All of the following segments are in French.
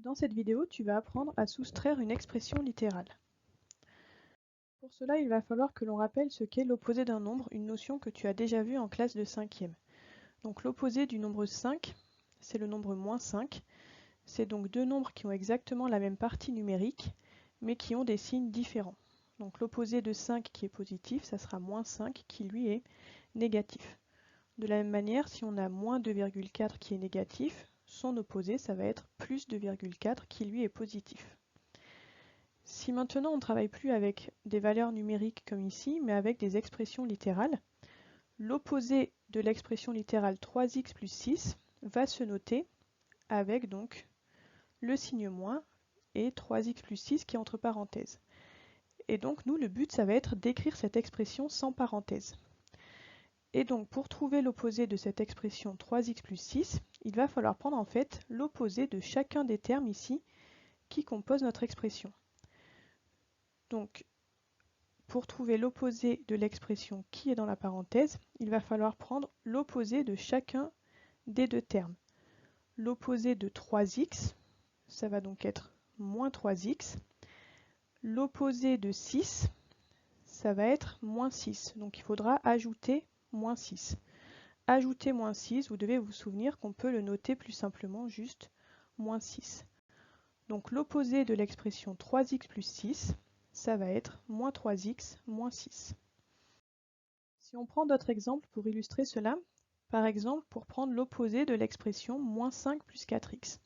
Dans cette vidéo, tu vas apprendre à soustraire une expression littérale. Pour cela, il va falloir que l'on rappelle ce qu'est l'opposé d'un nombre, une notion que tu as déjà vue en classe de 5e. Donc l'opposé du nombre 5, c'est le nombre moins 5. C'est donc deux nombres qui ont exactement la même partie numérique, mais qui ont des signes différents. Donc l'opposé de 5 qui est positif, ça sera moins 5 qui lui est négatif. De la même manière, si on a moins 2,4 qui est négatif, son opposé, ça va être plus 2,4 qui lui est positif. Si maintenant on ne travaille plus avec des valeurs numériques comme ici, mais avec des expressions littérales, l'opposé de l'expression littérale 3x plus 6 va se noter avec donc le signe moins et 3x plus 6 qui est entre parenthèses. Et donc nous, le but, ça va être d'écrire cette expression sans parenthèse. Et donc pour trouver l'opposé de cette expression 3x plus 6, il va falloir prendre en fait l'opposé de chacun des termes ici qui composent notre expression. Donc pour trouver l'opposé de l'expression qui est dans la parenthèse, il va falloir prendre l'opposé de chacun des deux termes. L'opposé de 3x, ça va donc être moins 3x. L'opposé de 6, ça va être moins 6. Donc il faudra ajouter moins 6. Ajouter moins 6, vous devez vous souvenir qu'on peut le noter plus simplement juste moins 6. Donc l'opposé de l'expression 3x plus 6, ça va être moins 3x moins 6. Si on prend d'autres exemples pour illustrer cela, par exemple pour prendre l'opposé de l'expression moins 5 plus 4x.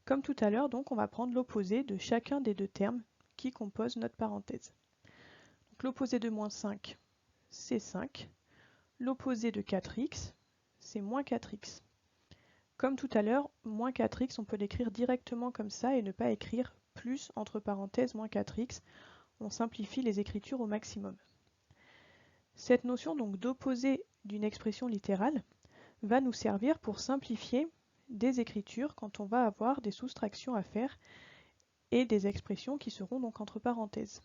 Comme tout à l'heure, donc on va prendre l'opposé de chacun des deux termes qui composent notre parenthèse. L'opposé de moins 5, c'est 5. L'opposé de 4x, c'est moins 4x. Comme tout à l'heure, moins 4x, on peut l'écrire directement comme ça et ne pas écrire plus entre parenthèses moins 4x. On simplifie les écritures au maximum. Cette notion donc d'opposé d'une expression littérale va nous servir pour simplifier des écritures quand on va avoir des soustractions à faire et des expressions qui seront donc entre parenthèses.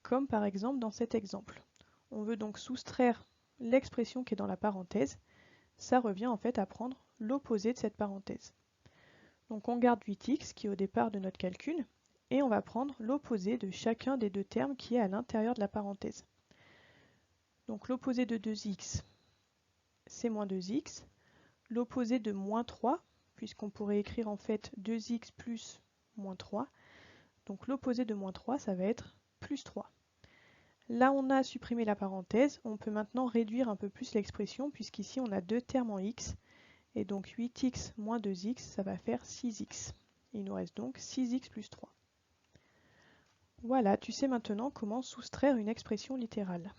Comme par exemple dans cet exemple. On veut donc soustraire l'expression qui est dans la parenthèse. Ça revient en fait à prendre l'opposé de cette parenthèse. Donc on garde 8x qui est au départ de notre calcul et on va prendre l'opposé de chacun des deux termes qui est à l'intérieur de la parenthèse. Donc l'opposé de 2x, c'est moins 2x. L'opposé de moins 3, puisqu'on pourrait écrire en fait 2x plus moins 3. Donc l'opposé de moins 3, ça va être plus 3. Là, on a supprimé la parenthèse. On peut maintenant réduire un peu plus l'expression, puisqu'ici, on a deux termes en x. Et donc 8x moins 2x, ça va faire 6x. Il nous reste donc 6x plus 3. Voilà, tu sais maintenant comment soustraire une expression littérale.